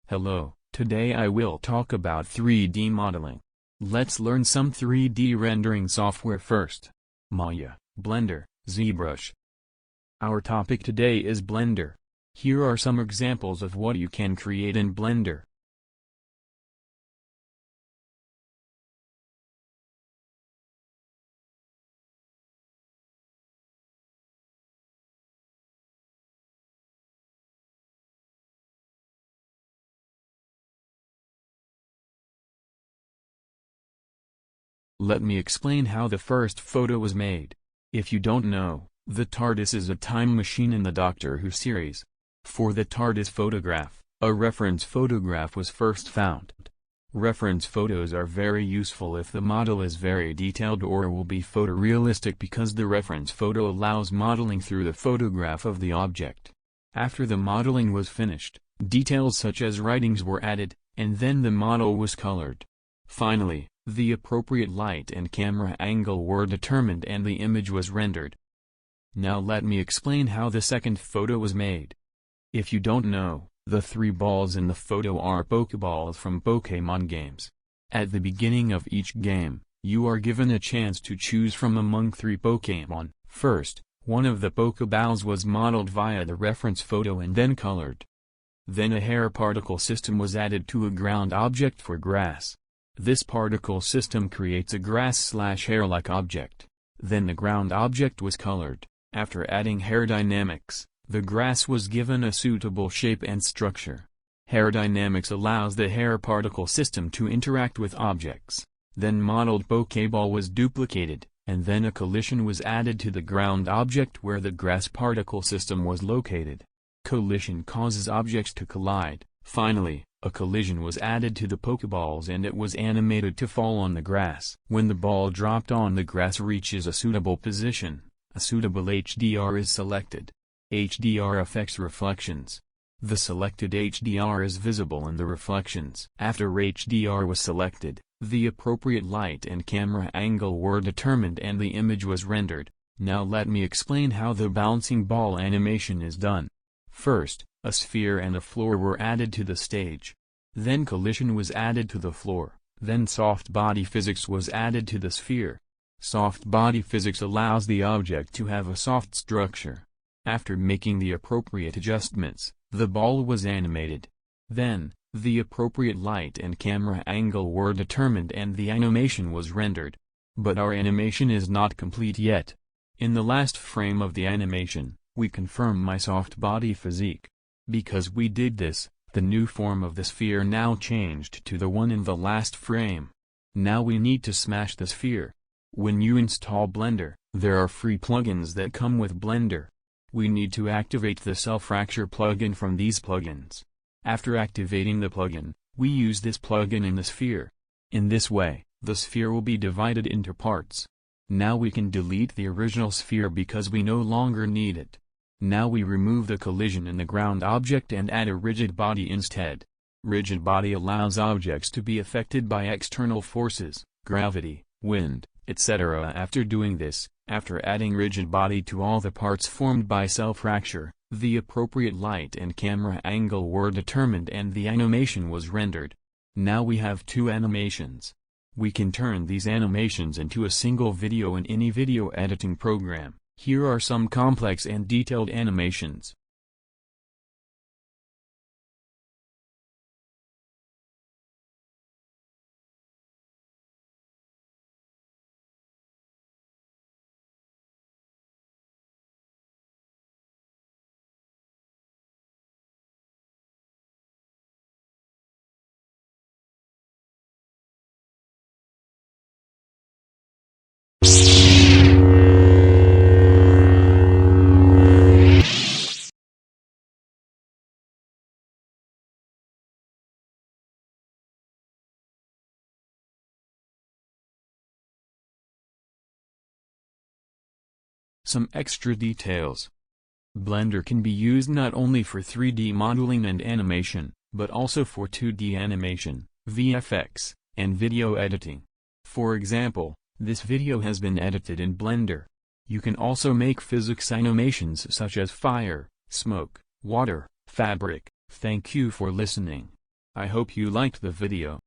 Hello, today I will talk about 3D modeling. Let's learn some 3D rendering software first. Maya, Blender, ZBrush. Our topic today is Blender. Here are some examples of what you can create in Blender. Let me explain how the first photo was made. If you don't know, the TARDIS is a time machine in the Doctor Who series. For the TARDIS photograph, a reference photograph was first found. Reference photos are very useful if the model is very detailed or will be photorealistic because the reference photo allows modeling through the photograph of the object. After the modeling was finished, details such as writings were added, and then the model was colored. Finally, the appropriate light and camera angle were determined and the image was rendered. Now let me explain how the second photo was made. If you don't know, the three balls in the photo are Pokeballs from Pokémon games. At the beginning of each game, you are given a chance to choose from among three Pokémon. First, one of the Pokeballs was modeled via the reference photo and then colored. Then a hair particle system was added to a ground object for grass. This particle system creates a grass/hair-like object. Then the ground object was colored. After adding hair dynamics, the grass was given a suitable shape and structure. Hair dynamics allows the hair particle system to interact with objects. Then modeled Pokeball was duplicated, and then a collision was added to the ground object where the grass particle system was located. Collision causes objects to collide. Finally, a collision was added to the Pokeballs and it was animated to fall on the grass. When the ball dropped on the grass reaches a suitable position, a suitable HDR is selected. HDR affects reflections. The selected HDR is visible in the reflections. After HDR was selected, the appropriate light and camera angle were determined and the image was rendered. Now let me explain how the bouncing ball animation is done. First, a sphere and a floor were added to the stage. Then collision was added to the floor. Then soft body physics was added to the sphere. Soft body physics allows the object to have a soft structure. After making the appropriate adjustments, the ball was animated. Then, the appropriate light and camera angle were determined and the animation was rendered. But our animation is not complete yet. In the last frame of the animation, we confirm my soft body physique. Because we did this, the new form of the sphere now changed to the one in the last frame. Now we need to smash the sphere. When you install Blender, there are free plugins that come with Blender. We need to activate the Cell Fracture plugin from these plugins. After activating the plugin, we use this plugin in the sphere. In this way, the sphere will be divided into parts. Now we can delete the original sphere because we no longer need it. Now we remove the collision in the ground object and add a rigid body instead. Rigid body allows objects to be affected by external forces, gravity, wind, etc. After doing this, after adding rigid body to all the parts formed by cell fracture, the appropriate light and camera angle were determined and the animation was rendered. Now we have two animations. We can turn these animations into a single video in any video editing program. Here are some complex and detailed animations. Some extra details. Blender can be used not only for 3D modeling and animation, but also for 2D animation, VFX, and video editing. For example, this video has been edited in Blender. You can also make physics animations such as fire, smoke, water, fabric. Thank you for listening. I hope you liked the video.